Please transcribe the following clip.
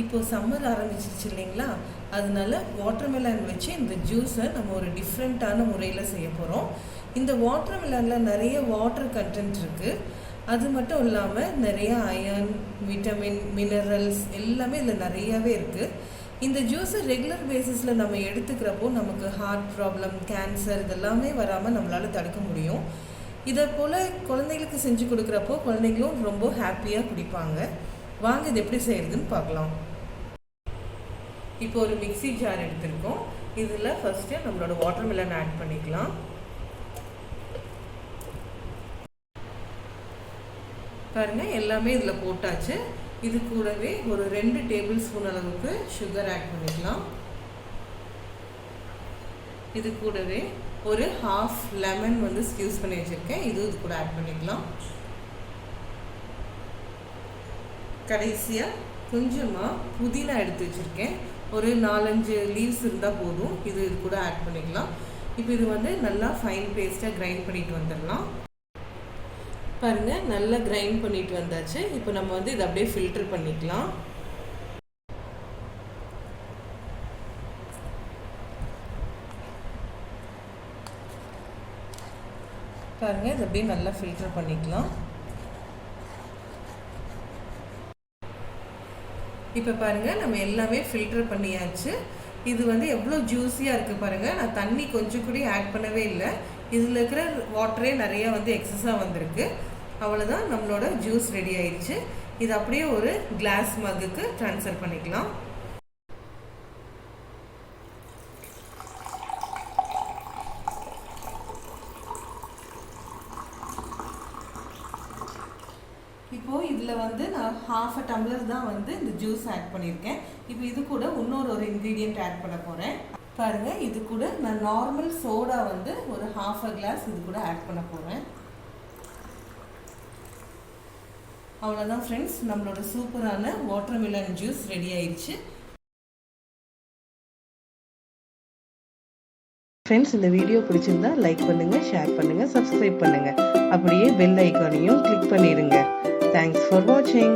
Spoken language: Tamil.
இப்போ சம்மர் ஆரம்பிச்சிருச்சு இல்லைங்களா, அதனால வாட்டர்மெலன் வச்சு இந்த ஜூஸை நம்ம ஒரு டிஃப்ரெண்ட்டான முறையில் செய்ய போகிறோம். இந்த வாட்டர்மெலனில் நிறைய வாட்டர் கண்டென்ட் இருக்குது. அது மட்டும் இல்லாமல் நிறைய அயர்ன், விட்டமின், மினரல்ஸ் எல்லாமே இதில் நிறையாவே இருக்குது. இந்த ஜூஸை ரெகுலர் பேசிஸில் நம்ம எடுத்துக்கிறப்போ நமக்கு ஹார்ட் ப்ராப்ளம், கேன்சர் இதெல்லாமே வராமல் நம்மளால் தடுக்க முடியும். இதை போல் குழந்தைகளுக்கு செஞ்சு கொடுக்குறப்போ குழந்தைங்களும் ரொம்ப ஹாப்பியாக குடிப்பாங்க. வாங்க இது எப்படி செய்கிறதுன்னு பார்க்கலாம். இப்போ ஒரு மிக்ஸி ஜார் எடுத்துருக்கோம். இதில் ஃபஸ்ட்டு நம்மளோட வாட்டர்மெலன் ஆட் பண்ணிக்கலாம். பாருங்கள், எல்லாமே இதில் போட்டாச்சு. இது கூடவே ஒரு 2 டேபிள் ஸ்பூன் அளவுக்கு சுகர் ஆட் பண்ணிக்கலாம். இது கூடவே ஒரு ஹாஃப் லெமன் வந்து ஸ்க்யூஸ் பண்ணி வச்சுருக்கேன், இது கூட ஆட் பண்ணிக்கலாம். கடைசியாக கொஞ்சமாக புதினா எடுத்து வச்சுருக்கேன், ஒரு 4-5 லீவ்ஸ் இருந்தால் போதும். இது கூட ஆட் பண்ணிக்கலாம். இப்போ இது வந்து நல்லா ஃபைன் பேஸ்ட்டாக கிரைண்ட் பண்ணிட்டு வந்துடலாம். பாருங்கள், நல்லா கிரைண்ட் பண்ணிட்டு வந்தாச்சு. இப்போ நம்ம வந்து இதை அப்படியே ஃபில்டர் பண்ணிக்கலாம். பாருங்கள், இதை அப்படியே நல்லா ஃபில்டர் பண்ணிக்கலாம். இப்போ பாருங்கள், நம்ம எல்லாமே ஃபில்டர் பண்ணியாச்சு. இது வந்து எவ்வளோ ஜூஸியாக இருக்குது பாருங்கள். நான் தண்ணி கொஞ்சம் கூட ஆட் பண்ணவே இல்லை. இதில் இருக்கிற வாட்டரே நிறையா வந்து எக்ஸஸாக வந்திருக்கு. அவ்வளோதான், நம்மளோட ஜூஸ் ரெடி ஆயிடுச்சு. இது அப்படியே ஒரு கிளாஸ் மக்குக்கு ட்ரான்ஸ்ஃபர் பண்ணிக்கலாம். இப்போது இதில் வந்து நான் ½ டம்ளர் தான் வந்து இந்த ஜூஸ் ஆட் பண்ணியிருக்கேன். இப்போ இது கூட இன்னொரு இன்க்ரீடியண்ட் ஆட் பண்ண போகிறேன். பாருங்கள், இது கூட நான் நார்மல் சோடா வந்து ஒரு ½ கிளாஸ் இது கூட ஆட் பண்ண போகிறேன். அவ்வளோதான் ஃப்ரெண்ட்ஸ், நம்மளோட சூப்பரான வாட்டர்மெலன் ஜூஸ் ரெடி ஆயிடுச்சு. ஃப்ரெண்ட்ஸ், இந்த வீடியோ பிடிச்சிருந்தா லைக் பண்ணுங்கள், ஷேர் பண்ணுங்கள், சப்ஸ்கிரைப் பண்ணுங்கள். அப்படியே பெல் ஐக்கானையும் கிளிக் பண்ணிடுங்க. Thanks for watching.